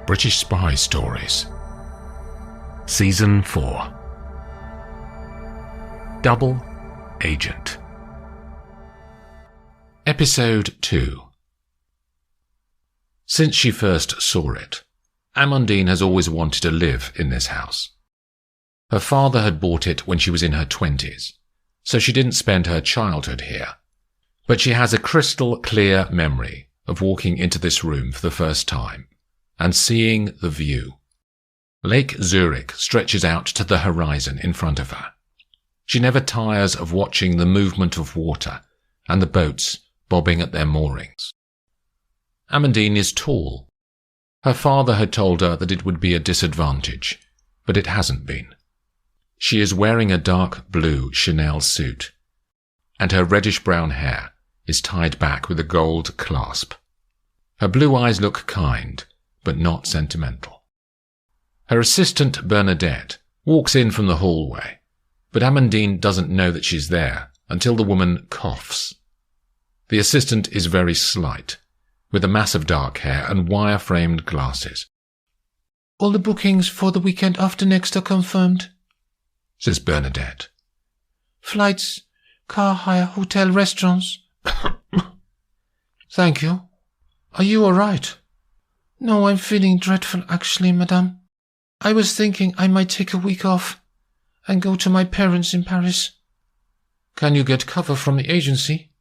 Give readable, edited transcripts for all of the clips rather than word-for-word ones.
British Spy Stories. Season 4. Double Agent. Episode 2. Since she first saw it, Amandine has always wanted to live in this house. Her father had bought it when she was in her 20s, so she didn't spend her childhood here. But she has a crystal clear memory of walking into this room for the first time and seeing the view. Lake Zurich stretches out to the horizon in front of her. She never tires of watching the movement of water and the boats bobbing at their moorings. Amandine is tall. Her father had told her that it would be a disadvantage, but it hasn't been. She is wearing a dark blue Chanel suit, and her reddish-brown hair is tied back with a gold clasp. Her blue eyes look kind, but not sentimental. Her assistant, Bernadette, walks in from the hallway, but Amandine doesn't know that she's there until the woman coughs. The assistant is very slight, with a mass of dark hair and wire-framed glasses. "All the bookings for the weekend after next are confirmed," says Bernadette. "Flights, car hire, hotel, restaurants." "Thank you. Are you all right?" "No, I'm feeling dreadful, actually, madame. I was thinking I might take a week off and go to my parents in Paris." "Can you get cover from the agency?"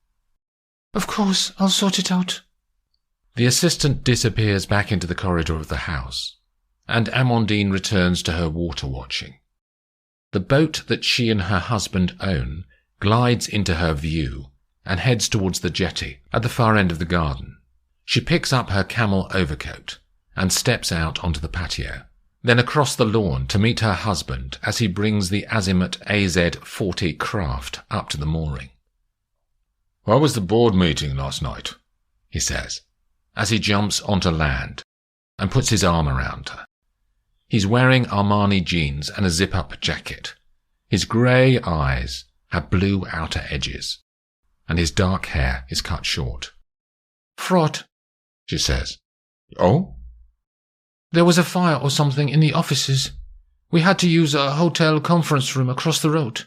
"Of course, I'll sort it out." The assistant disappears back into the corridor of the house, and Amandine returns to her water watching. The boat that she and her husband own glides into her view and heads towards the jetty at the far end of the garden. She picks up her camel overcoat and steps out onto the patio, then across the lawn to meet her husband as he brings the Azimut AZ-40 craft up to the mooring. "How was the board meeting last night?" he says, as he jumps onto land and puts his arm around her. He's wearing Armani jeans and a zip-up jacket. His grey eyes have blue outer edges, and his dark hair is cut short. "Fraud," she says. "Oh?" "There was a fire or something in the offices. We had to use a hotel conference room across the road."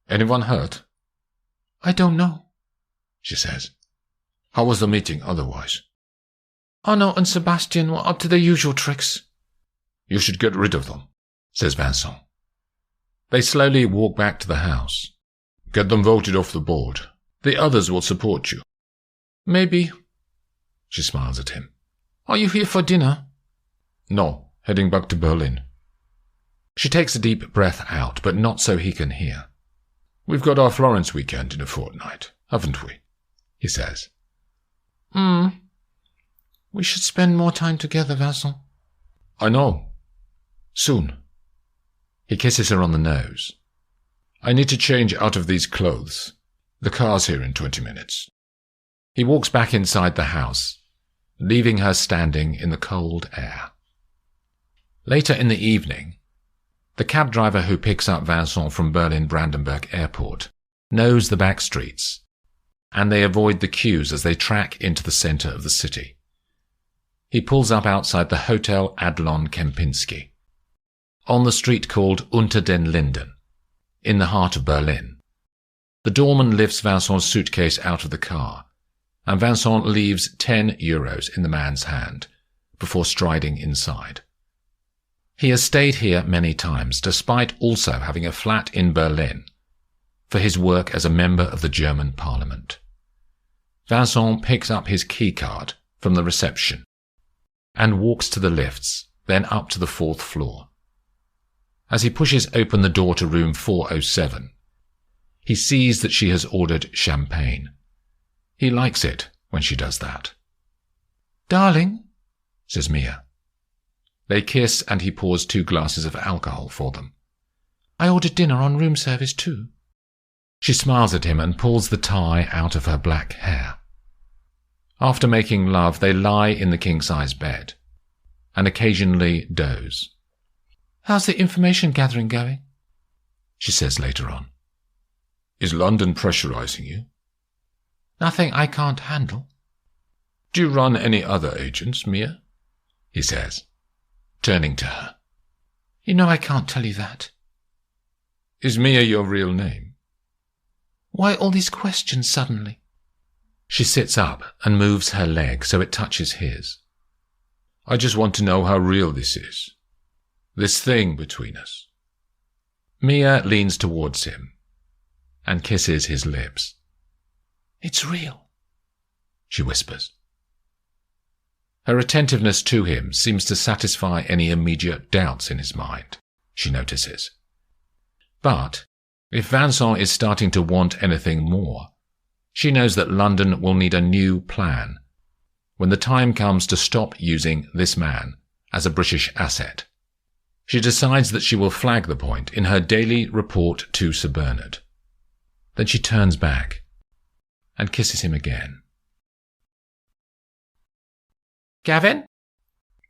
"Anyone hurt?" "I don't know," she says. "How was the meeting otherwise?" "Arnaud and Sebastian were up to their usual tricks." "You should get rid of them," says Vincent. They slowly walk back to the house. "Get them voted off the board. The others will support you." "Maybe." She smiles at him. "Are you here for dinner?" "No, heading back to Berlin." She takes a deep breath out, but not so he can hear. "We've got our Florence weekend in a fortnight, haven't we?" he says. We should spend more time together, Vincent." "I know. Soon." He kisses her on the nose. "I need to change out of these clothes. The car's here in 20 minutes. He walks back inside the house, leaving her standing in the cold air. Later in the evening, the cab driver who picks up Vincent from Berlin-Brandenburg Airport knows the back streets, and they avoid the queues as they track into the center of the city. He pulls up outside the Hotel Adlon Kempinski, on the street called Unter den Linden, in the heart of Berlin. The doorman lifts Vincent's suitcase out of the car, and Vincent leaves 10 euros in the man's hand before striding inside. He has stayed here many times, despite also having a flat in Berlin, for his work as a member of the German Parliament. Vincent picks up his keycard from the reception and walks to the lifts, then up to the 4th floor. As he pushes open the door to room 407, he sees that she has ordered champagne. He likes it when she does that. "Darling," says Mia. They kiss and he pours 2 glasses of alcohol for them. "I ordered dinner on room service too." She smiles at him and pulls the tie out of her black hair. After making love, they lie in the king-size bed and occasionally doze. "How's the information gathering going?" she says later on. "Is London pressurizing you?" "Nothing I can't handle." "Do you run any other agents, Mia?" he says, turning to her. You know I can't tell you that. Is Mia your real name? Why all these questions suddenly? She sits up and moves her leg so it touches his. I just want to know how real this is. This thing between us. Mia leans towards him and kisses his lips. It's real, she whispers. Her attentiveness to him seems to satisfy any immediate doubts in his mind, she notices. But if Vincent is starting to want anything more, she knows that London will need a new plan when the time comes to stop using this man as a British asset. She decides that she will flag the point in her daily report to Sir Bernard. Then she turns back and kisses him again. Gavin?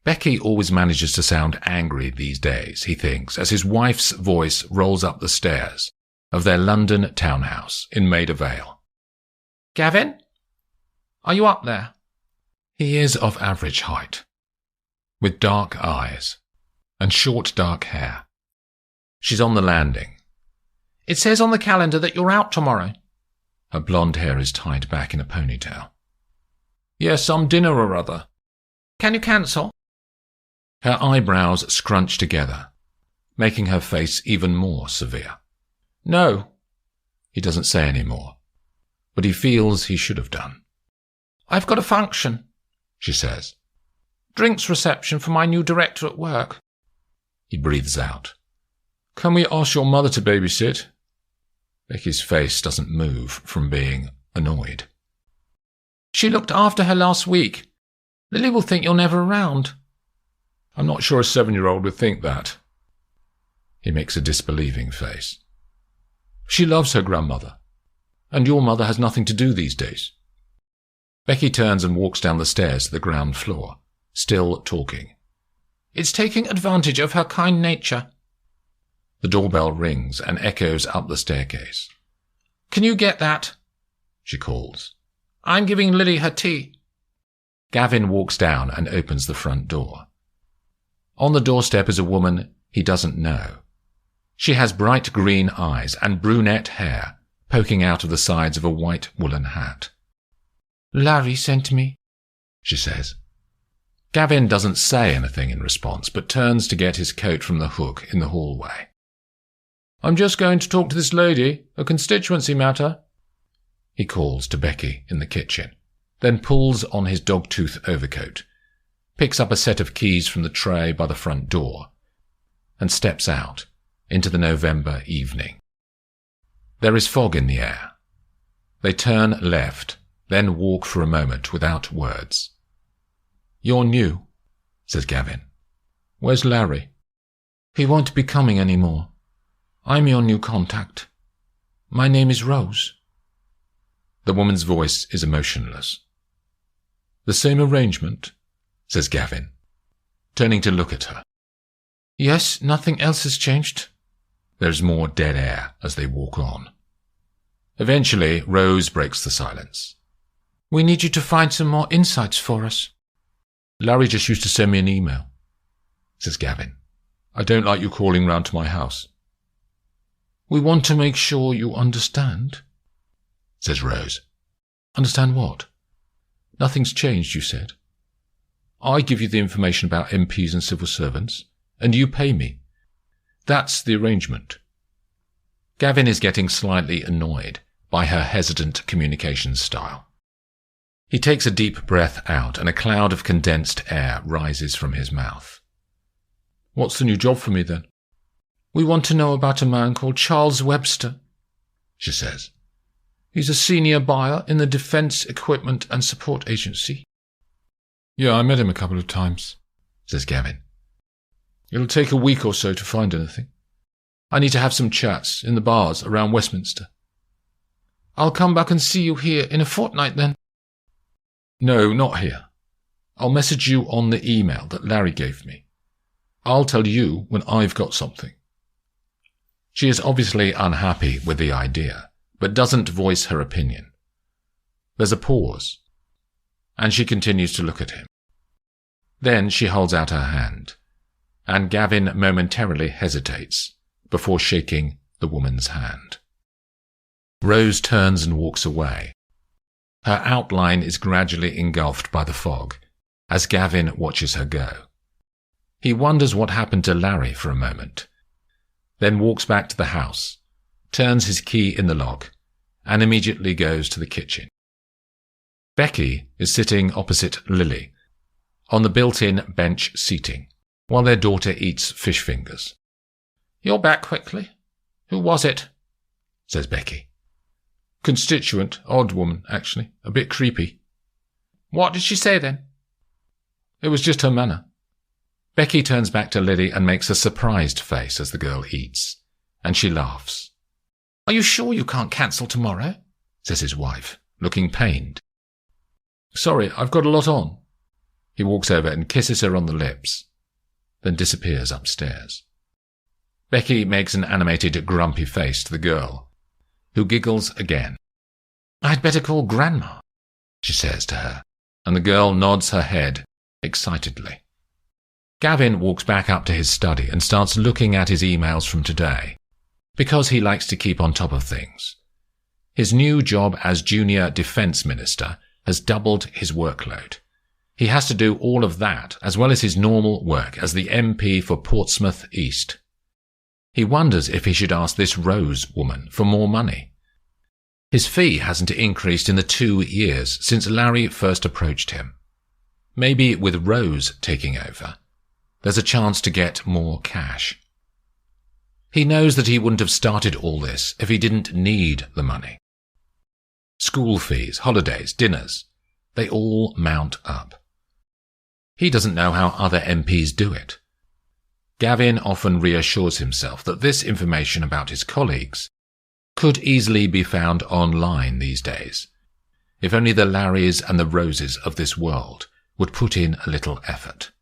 Becky always manages to sound angry these days, he thinks, as his wife's voice rolls up the stairs of their London townhouse in Maida Vale. Gavin? Are you up there? He is of average height, with dark eyes and short dark hair. She's on the landing. It says on the calendar that you're out tomorrow. Her blonde hair is tied back in a ponytail. Yes, some dinner or other. Can you cancel? Her eyebrows scrunch together, making her face even more severe. No. He doesn't say any more, but he feels he should have done. I've got a function, she says. Drinks reception for my new director at work. He breathes out. Can we ask your mother to babysit? Becky's face doesn't move from being annoyed. She looked after her last week. Lily will think you're never around. I'm not sure a 7-year-old would think that. He makes a disbelieving face. She loves her grandmother, and your mother has nothing to do these days. Becky turns and walks down the stairs to the ground floor, still talking. It's taking advantage of her kind nature. The doorbell rings and echoes up the staircase. Can you get that? She calls. I'm giving Lily her tea. Gavin walks down and opens the front door. On the doorstep is a woman he doesn't know. She has bright green eyes and brunette hair poking out of the sides of a white woolen hat. Larry sent me, she says. Gavin doesn't say anything in response, but turns to get his coat from the hook in the hallway. I'm just going to talk to this lady, a constituency matter, he calls to Becky in the kitchen, then pulls on his dogtooth overcoat, picks up a set of keys from the tray by the front door, and steps out into the November evening. There is fog in the air. They turn left, then walk for a moment without words. You're new, says Gavin. Where's Larry? He won't be coming any more. I'm your new contact. My name is Rose. The woman's voice is emotionless. The same arrangement, says Gavin, turning to look at her. Yes, nothing else has changed. There's more dead air as they walk on. Eventually, Rose breaks the silence. We need you to find some more insights for us. Larry just used to send me an email, says Gavin. I don't like you calling round to my house. We want to make sure you understand, says Rose. Understand what? Nothing's changed, you said. I give you the information about MPs and civil servants, and you pay me. That's the arrangement. Gavin is getting slightly annoyed by her hesitant communication style. He takes a deep breath out, and a cloud of condensed air rises from his mouth. What's the new job for me, then? We want to know about a man called Charles Webster, she says. He's a senior buyer in the Defence Equipment and Support Agency. Yeah, I met him a couple of times, says Gavin. It'll take a week or so to find anything. I need to have some chats in the bars around Westminster. I'll come back and see you here in a fortnight, then. No, not here. I'll message you on the email that Larry gave me. I'll tell you when I've got something. She is obviously unhappy with the idea, but doesn't voice her opinion. There's a pause, and she continues to look at him. Then she holds out her hand, and Gavin momentarily hesitates before shaking the woman's hand. Rose turns and walks away. Her outline is gradually engulfed by the fog as Gavin watches her go. He wonders what happened to Larry for a moment, then walks back to the house, turns his key in the lock, and immediately goes to the kitchen. Becky is sitting opposite Lily, on the built-in bench seating, while their daughter eats fish fingers. "You're back quickly. Who was it?" says Becky. "Constituent, odd woman, actually, a bit creepy." "What did she say then?" "It was just her manner." Becky turns back to Lily and makes a surprised face as the girl eats, and she laughs. "Are you sure you can't cancel tomorrow?" says his wife, looking pained. "Sorry, I've got a lot on." He walks over and kisses her on the lips, then disappears upstairs. Becky makes an animated, grumpy face to the girl, who giggles again. "I'd better call Grandma," she says to her, and the girl nods her head excitedly. Gavin walks back up to his study and starts looking at his emails from today, because he likes to keep on top of things. His new job as Junior Defence Minister has doubled his workload. He has to do all of that, as well as his normal work as the MP for Portsmouth East. He wonders if he should ask this Rose woman for more money. His fee hasn't increased in the 2 years since Larry first approached him. Maybe with Rose taking over, there's a chance to get more cash. He knows that he wouldn't have started all this if he didn't need the money. School fees, holidays, dinners, they all mount up. He doesn't know how other MPs do it. Gavin often reassures himself that this information about his colleagues could easily be found online these days, if only the Larrys and the Roses of this world would put in a little effort.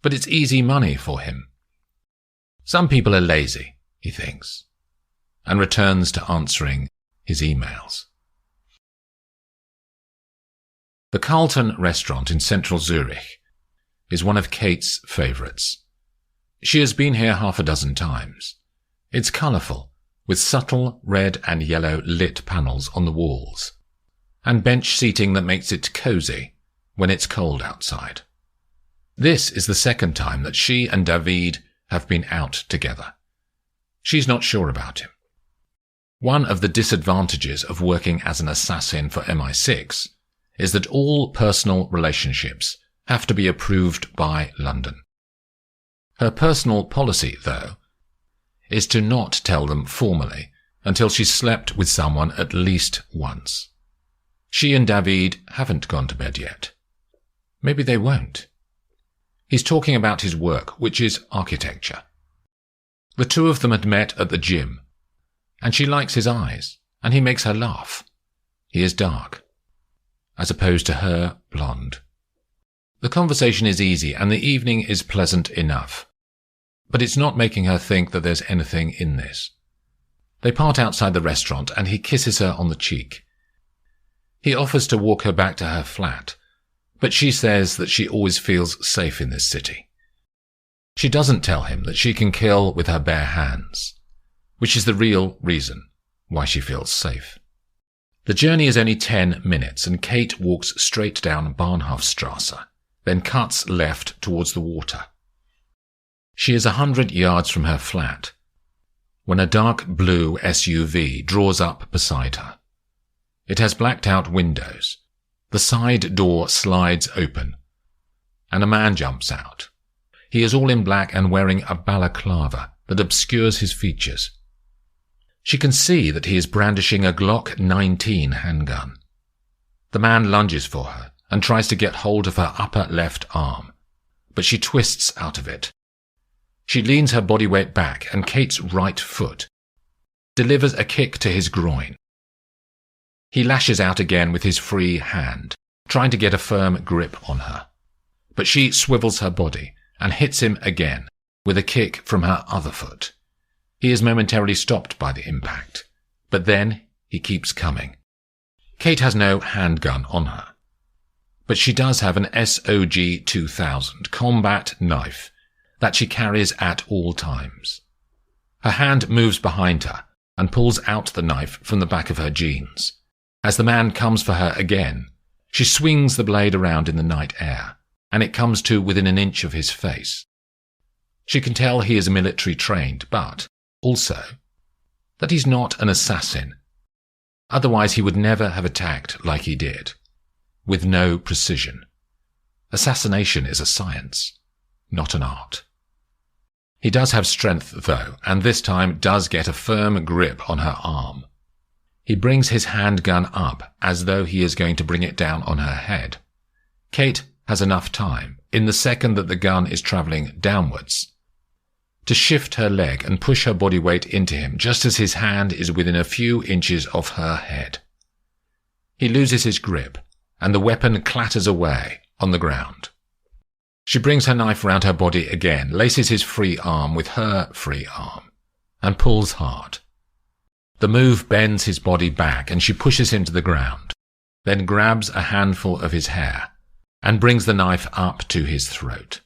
But it's easy money for him. Some people are lazy, he thinks, and returns to answering his emails. The Carlton restaurant in central Zurich is one of Kate's favourites. She has been here 6 times. It's colourful, with subtle red and yellow lit panels on the walls, and bench seating that makes it cosy when it's cold outside. This is the 2nd time that she and David have been out together. She's not sure about him. One of the disadvantages of working as an assassin for MI6 is that all personal relationships have to be approved by London. Her personal policy, though, is to not tell them formally until she's slept with someone at least once. She and David haven't gone to bed yet. Maybe they won't. He's talking about his work, which is architecture. The two of them had met at the gym, and she likes his eyes, and he makes her laugh. He is dark, as opposed to her blonde. The conversation is easy, and the evening is pleasant enough, but it's not making her think that there's anything in this. They part outside the restaurant, and he kisses her on the cheek. He offers to walk her back to her flat, but she says that she always feels safe in this city. She doesn't tell him that she can kill with her bare hands, which is the real reason why she feels safe. The journey is only 10 minutes, and Kate walks straight down Bahnhofstrasse, then cuts left towards the water. She is 100 yards from her flat when a dark blue SUV draws up beside her. It has blacked-out windows. The side door slides open, and a man jumps out. He is all in black and wearing a balaclava that obscures his features. She can see that he is brandishing a Glock 19 handgun. The man lunges for her and tries to get hold of her upper left arm, but she twists out of it. She leans her body weight back, and Kate's right foot delivers a kick to his groin. He lashes out again with his free hand, trying to get a firm grip on her. But she swivels her body and hits him again with a kick from her other foot. He is momentarily stopped by the impact, but then he keeps coming. Kate has no handgun on her, but she does have an SOG-2000 combat knife that she carries at all times. Her hand moves behind her and pulls out the knife from the back of her jeans. As the man comes for her again, she swings the blade around in the night air, and it comes to within an inch of his face. She can tell he is military trained, but also that he's not an assassin. Otherwise he would never have attacked like he did, with no precision. Assassination is a science, not an art. He does have strength, though, and this time does get a firm grip on her arm. He brings his handgun up as though he is going to bring it down on her head. Kate has enough time, in the second that the gun is travelling downwards, to shift her leg and push her body weight into him just as his hand is within a few inches of her head. He loses his grip, and the weapon clatters away on the ground. She brings her knife round her body again, laces his free arm with her free arm, and pulls hard. The move bends his body back, and she pushes him to the ground, then grabs a handful of his hair and brings the knife up to his throat.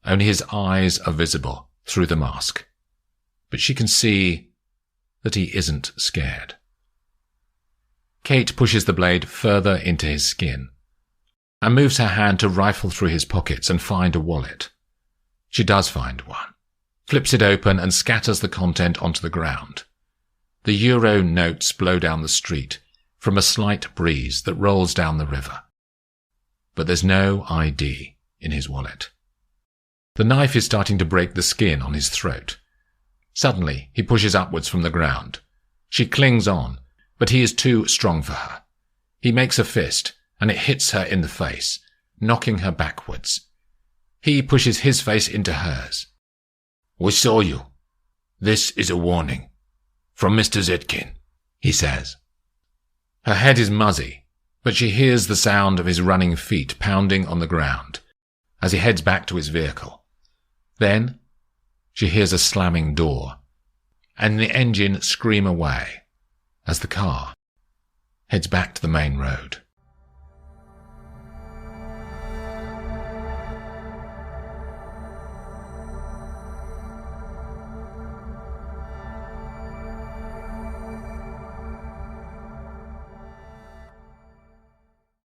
Only his eyes are visible through the mask, but she can see that he isn't scared. Kate pushes the blade further into his skin and moves her hand to rifle through his pockets and find a wallet. She does find one, flips it open and scatters the content onto the ground. The euro notes blow down the street from a slight breeze that rolls down the river. But there's no ID in his wallet. The knife is starting to break the skin on his throat. Suddenly, he pushes upwards from the ground. She clings on, but he is too strong for her. He makes a fist, and it hits her in the face, knocking her backwards. He pushes his face into hers. "We saw you. This is a warning. From Mr. Zitkin," he says. Her head is muzzy, but she hears the sound of his running feet pounding on the ground as he heads back to his vehicle. Then she hears a slamming door and the engine scream away as the car heads back to the main road.